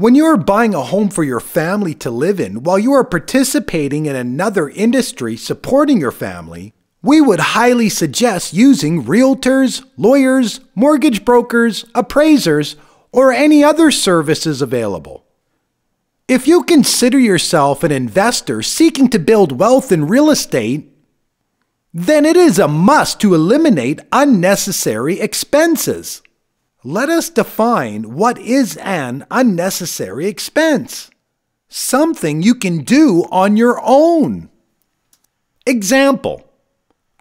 When you are buying a home for your family to live in while you are participating in another industry supporting your family, we would highly suggest using realtors, lawyers, mortgage brokers, appraisers, or any other services available. If you consider yourself an investor seeking to build wealth in real estate, then it is a must to eliminate unnecessary expenses. Let us define what is an unnecessary expense. Something you can do on your own. Example,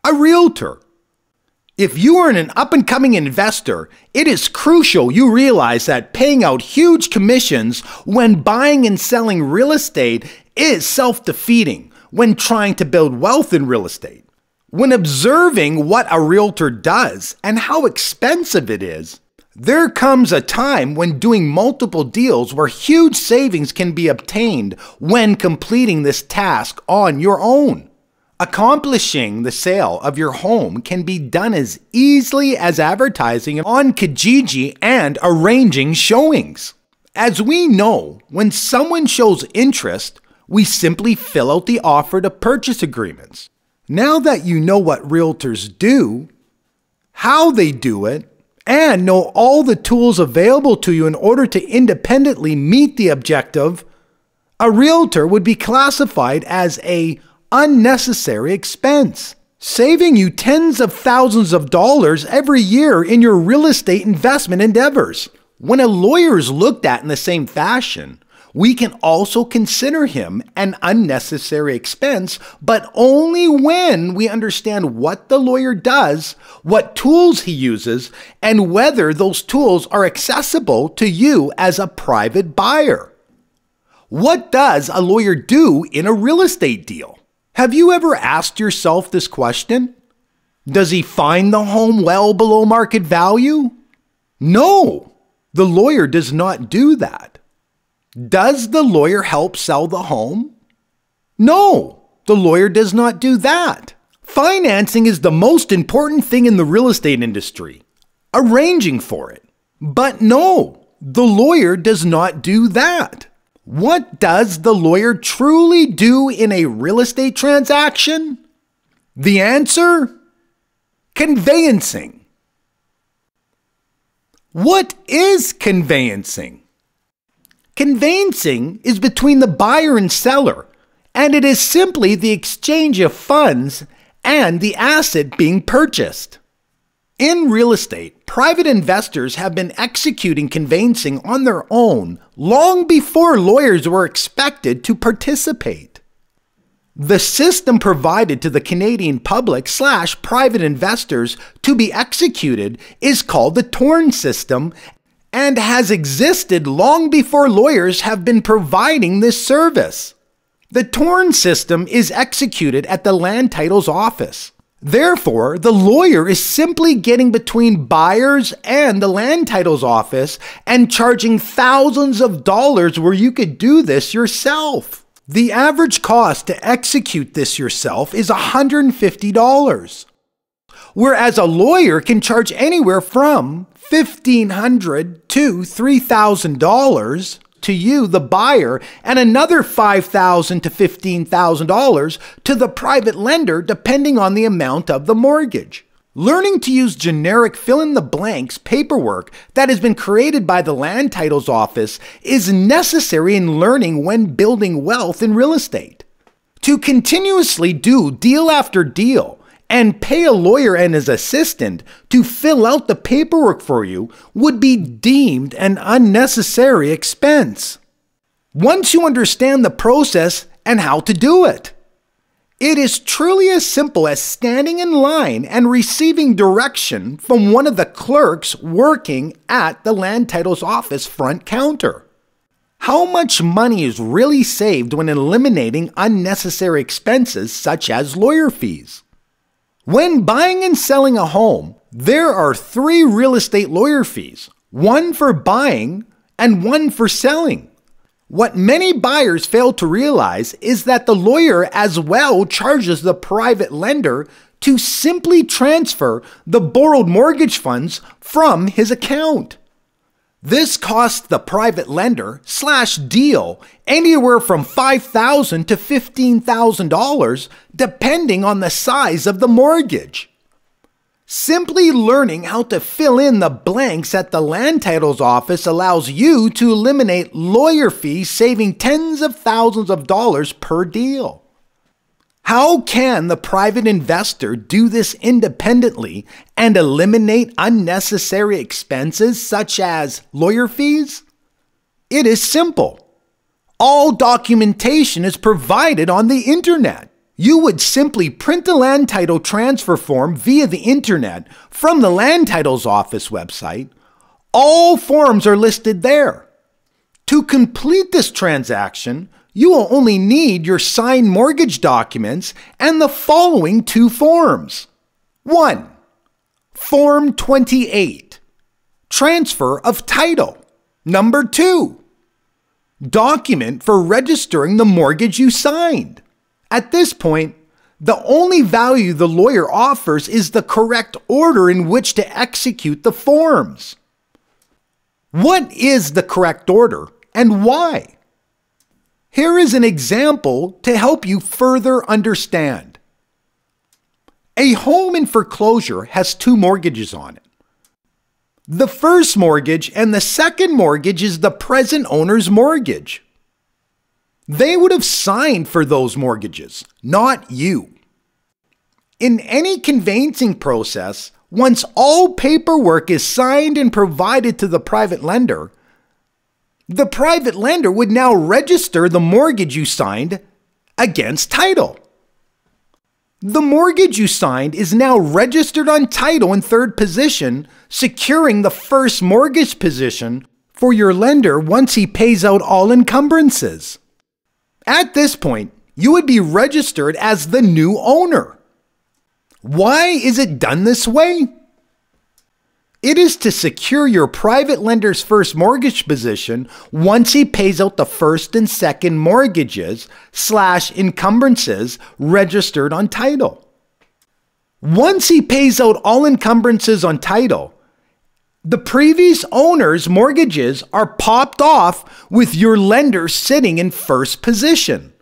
a realtor. If you are an up-and-coming investor, it is crucial you realize that paying out huge commissions when buying and selling real estate is self-defeating when trying to build wealth in real estate. When observing what a realtor does and how expensive it is, there comes a time when doing multiple deals where huge savings can be obtained when completing this task on your own. Accomplishing the sale of your home can be done as easily as advertising on Kijiji and arranging showings. As we know, when someone shows interest, we simply fill out the offer to purchase agreements. Now that you know what realtors do, how they do it, and know all the tools available to you in order to independently meet the objective, a realtor would be classified as an unnecessary expense, saving you tens of thousands of dollars every year in your real estate investment endeavors. When a lawyer is looked at in the same fashion, we can also consider him an unnecessary expense, but only when we understand what the lawyer does, what tools he uses, and whether those tools are accessible to you as a private buyer. What does a lawyer do in a real estate deal? Have you ever asked yourself this question? Does he find the home well below market value? No, the lawyer does not do that. Does the lawyer help sell the home? No, the lawyer does not do that. Financing is the most important thing in the real estate industry, arranging for it. But no, the lawyer does not do that. What does the lawyer truly do in a real estate transaction? The answer? Conveyancing. What is conveyancing? Conveyancing is between the buyer and seller, and it is simply the exchange of funds and the asset being purchased. In real estate, private investors have been executing conveyancing on their own long before lawyers were expected to participate. The system provided to the Canadian public/private investors to be executed is called the torn system and has existed long before lawyers have been providing this service. The torn system is executed at the land titles office. Therefore, the lawyer is simply getting between buyers and the land titles office and charging thousands of dollars where you could do this yourself. The average cost to execute this yourself is $150, whereas a lawyer can charge anywhere from $1,500 to $3,000 to you, the buyer, and another $5,000 to $15,000 to the private lender depending on the amount of the mortgage. Learning to use generic fill-in-the-blanks paperwork that has been created by the land titles office is necessary in learning when building wealth in real estate. To continuously do deal after deal and pay a lawyer and his assistant to fill out the paperwork for you would be deemed an unnecessary expense. Once you understand the process and how to do it, it is truly as simple as standing in line and receiving direction from one of the clerks working at the land titles office front counter. How much money is really saved when eliminating unnecessary expenses such as lawyer fees? When buying and selling a home, there are 3 real estate lawyer fees, one for buying and one for selling. What many buyers fail to realize is that the lawyer as well charges the private lender to simply transfer the borrowed mortgage funds from his account. This costs the private lender / deal anywhere from $5,000 to $15,000 depending on the size of the mortgage. Simply learning how to fill in the blanks at the land titles office allows you to eliminate lawyer fees, saving tens of thousands of dollars per deal. How can the private investor do this independently and eliminate unnecessary expenses such as lawyer fees? It is simple. All documentation is provided on the internet. You would simply print a land title transfer form via the internet from the land titles office website. All forms are listed there. To complete this transaction, you will only need your signed mortgage documents and the following 2 forms. 1. Form 28, Transfer of Title. Number 2, Document for registering the mortgage you signed. At this point, the only value the lawyer offers is the correct order in which to execute the forms. What is the correct order and why? Here is an example to help you further understand. A home in foreclosure has 2 mortgages on it. The first mortgage and the second mortgage is the present owner's mortgage. They would have signed for those mortgages, not you. In any conveyancing process, once all paperwork is signed and provided to the private lender would now register the mortgage you signed against title. The mortgage you signed is now registered on title in third position, securing the first mortgage position for your lender once he pays out all encumbrances. At this point, you would be registered as the new owner. Why is it done this way? It is to secure your private lender's first mortgage position once he pays out the first and second mortgages / encumbrances registered on title. Once he pays out all encumbrances on title, the previous owner's mortgages are popped off with your lender sitting in first position.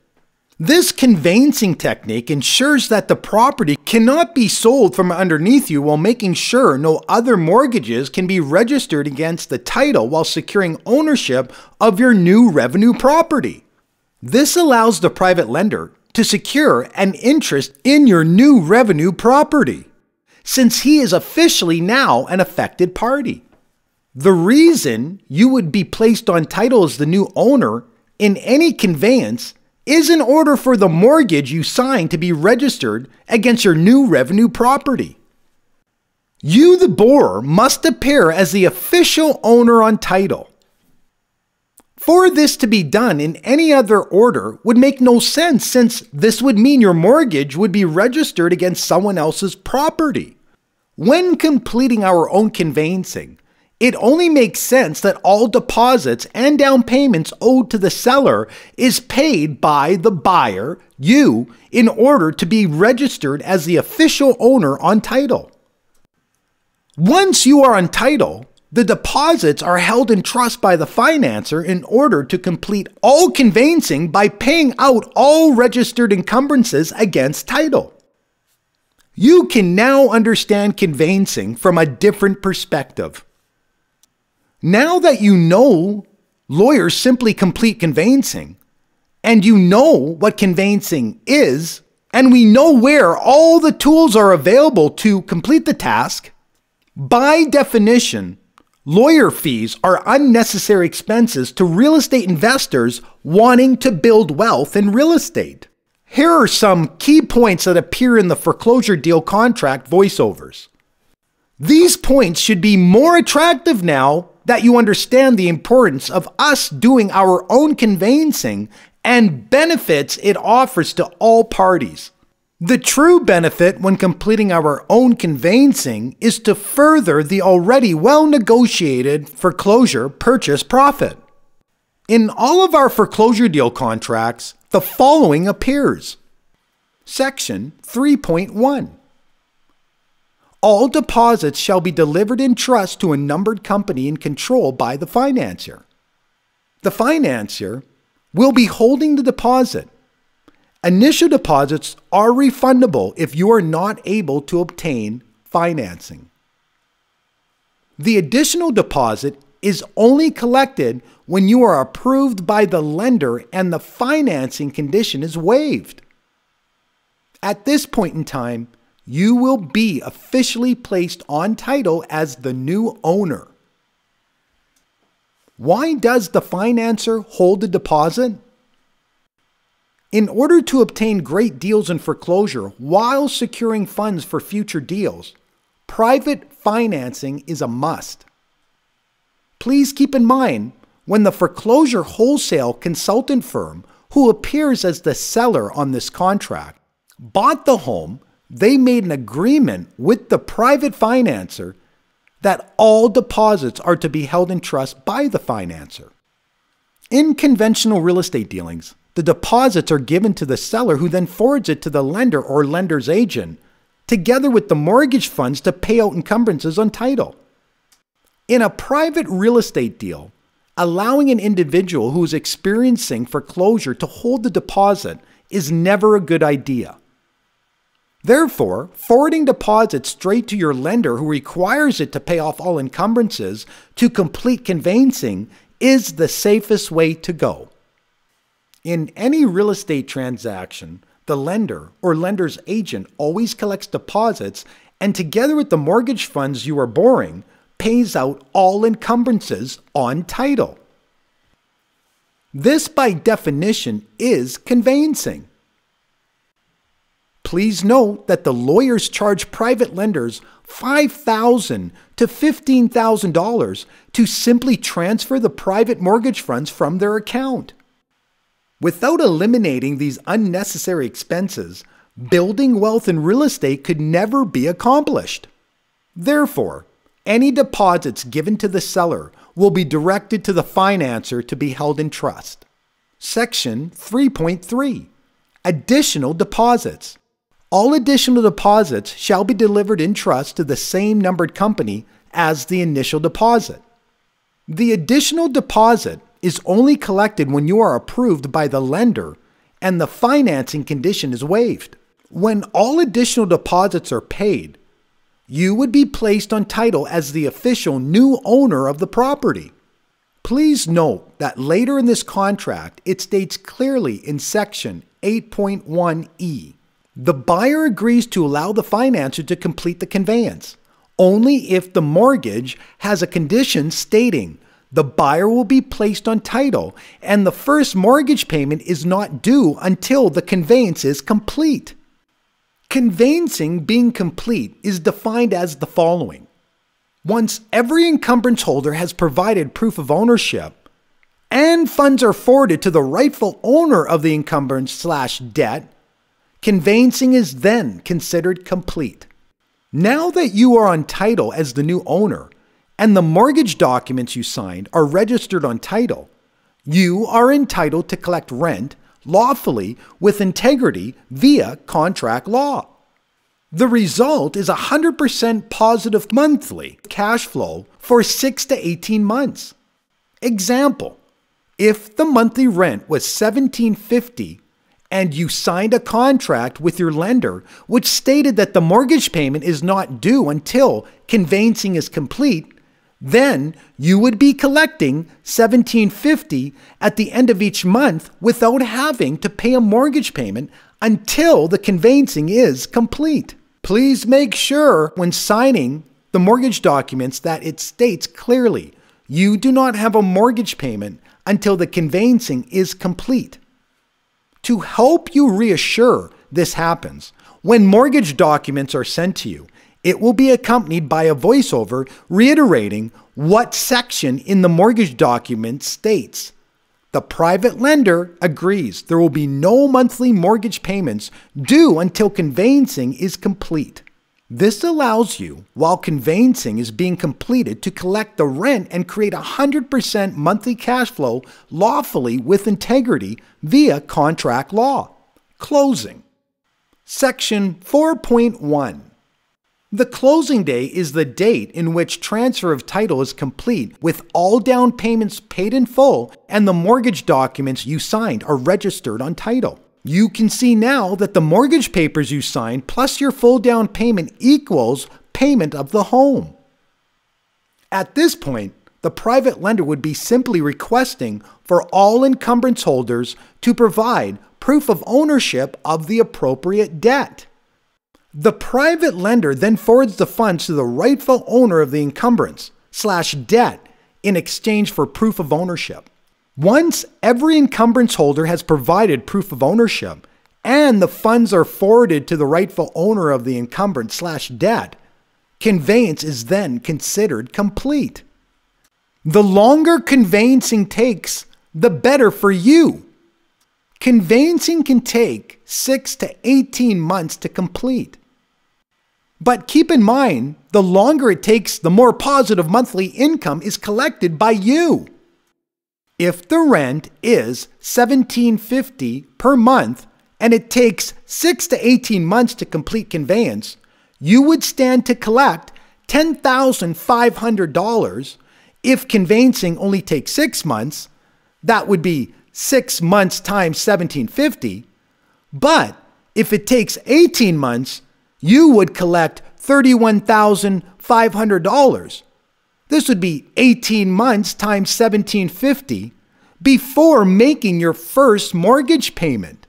This conveyancing technique ensures that the property cannot be sold from underneath you while making sure no other mortgages can be registered against the title while securing ownership of your new revenue property. This allows the private lender to secure an interest in your new revenue property, since he is officially now an affected party. The reason you would be placed on title as the new owner in any conveyance is in order for the mortgage you signed to be registered against your new revenue property. You, the borrower, must appear as the official owner on title. For this to be done in any other order would make no sense, since this would mean your mortgage would be registered against someone else's property. When completing our own conveyancing, it only makes sense that all deposits and down payments owed to the seller is paid by the buyer, you, in order to be registered as the official owner on title. Once you are on title, the deposits are held in trust by the financer in order to complete all conveyancing by paying out all registered encumbrances against title. You can now understand conveyancing from a different perspective. Now that you know lawyers simply complete conveyancing, and you know what conveyancing is, and we know where all the tools are available to complete the task, by definition, lawyer fees are unnecessary expenses to real estate investors wanting to build wealth in real estate. Here are some key points that appear in the foreclosure deal contract voiceovers. These points should be more attractive now that you understand the importance of us doing our own conveyancing and benefits it offers to all parties. The true benefit when completing our own conveyancing is to further the already well-negotiated foreclosure purchase profit. In all of our foreclosure deal contracts, the following appears. Section 3.1. All deposits shall be delivered in trust to a numbered company and controlled by the financier. The financier will be holding the deposit. Initial deposits are refundable if you are not able to obtain financing. The additional deposit is only collected when you are approved by the lender and the financing condition is waived. At this point in time, you will be officially placed on title as the new owner. Why does the financer hold the deposit? In order to obtain great deals in foreclosure while securing funds for future deals, private financing is a must. Please keep in mind, when the foreclosure wholesale consultant firm, who appears as the seller on this contract, bought the home, they made an agreement with the private financer that all deposits are to be held in trust by the financer. In conventional real estate dealings, the deposits are given to the seller, who then forwards it to the lender or lender's agent, together with the mortgage funds to pay out encumbrances on title. In a private real estate deal, allowing an individual who is experiencing foreclosure to hold the deposit is never a good idea. Therefore, forwarding deposits straight to your lender, who requires it to pay off all encumbrances to complete conveyancing, is the safest way to go. In any real estate transaction, the lender or lender's agent always collects deposits and, together with the mortgage funds you are borrowing, pays out all encumbrances on title. This, by definition, is conveyancing. Please note that the lawyers charge private lenders $5,000 to $15,000 to simply transfer the private mortgage funds from their account. Without eliminating these unnecessary expenses, building wealth in real estate could never be accomplished. Therefore, any deposits given to the seller will be directed to the financer to be held in trust. Section 3.3. Additional deposits. All additional deposits shall be delivered in trust to the same numbered company as the initial deposit. The additional deposit is only collected when you are approved by the lender and the financing condition is waived. When all additional deposits are paid, you would be placed on title as the official new owner of the property. Please note that later in this contract, it states clearly in Section 8.1e, the buyer agrees to allow the financer to complete the conveyance only if the mortgage has a condition stating the buyer will be placed on title and the first mortgage payment is not due until the conveyance is complete. Conveyancing being complete is defined as the following. Once every encumbrance holder has provided proof of ownership and funds are forwarded to the rightful owner of the encumbrance/debt, conveyancing is then considered complete. Now that you are on title as the new owner and the mortgage documents you signed are registered on title, you are entitled to collect rent lawfully with integrity via contract law. The result is 100% positive monthly cash flow for 6 to 18 months. Example, if the monthly rent was $1,750 and you signed a contract with your lender which stated that the mortgage payment is not due until conveyancing is complete, then you would be collecting $1,750 at the end of each month without having to pay a mortgage payment until the conveyancing is complete. Please make sure when signing the mortgage documents that it states clearly you do not have a mortgage payment until the conveyancing is complete. To help you reassure this happens, when mortgage documents are sent to you, it will be accompanied by a voiceover reiterating what section in the mortgage document states. The private lender agrees there will be no monthly mortgage payments due until conveyancing is complete. This allows you, while conveyancing is being completed, to collect the rent and create 100% monthly cash flow lawfully with integrity via contract law. Closing. Section 4.1. The closing day is the date in which transfer of title is complete with all down payments paid in full and the mortgage documents you signed are registered on title. You can see now that the mortgage papers you signed plus your full down payment equals payment of the home. At this point, the private lender would be simply requesting for all encumbrance holders to provide proof of ownership of the appropriate debt. The private lender then forwards the funds to the rightful owner of the encumbrance/debt in exchange for proof of ownership. Once every encumbrance holder has provided proof of ownership and the funds are forwarded to the rightful owner of the encumbrance/debt, conveyance is then considered complete. The longer conveyancing takes, the better for you. Conveyancing can take 6 to 18 months to complete. But keep in mind, the longer it takes, the more positive monthly income is collected by you. If the rent is $1,750 per month and it takes 6 to 18 months to complete conveyance, you would stand to collect $10,500. If conveyancing only takes 6 months, that would be 6 months times $1,750. But if it takes 18 months, you would collect $31,500. This would be 18 months times $1,750 before making your first mortgage payment.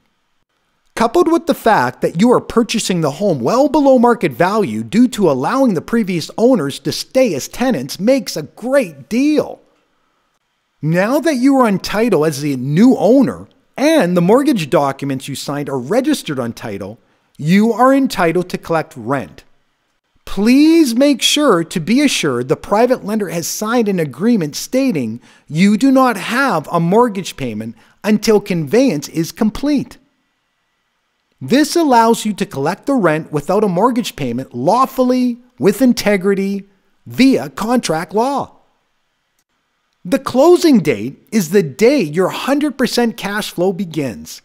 Coupled with the fact that you are purchasing the home well below market value due to allowing the previous owners to stay as tenants makes a great deal. Now that you are on title as the new owner and the mortgage documents you signed are registered on title, you are entitled to collect rent. Please make sure to be assured the private lender has signed an agreement stating you do not have a mortgage payment until conveyance is complete. This allows you to collect the rent without a mortgage payment lawfully, with integrity, via contract law. The closing date is the day your 100% cash flow begins.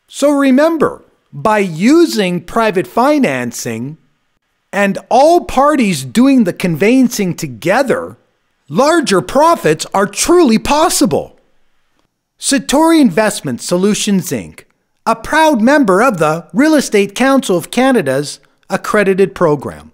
So remember, by using private financing and all parties doing the conveyancing together, larger profits are truly possible. Satori Investment Solutions Inc., a proud member of the Real Estate Council of Canada's accredited program.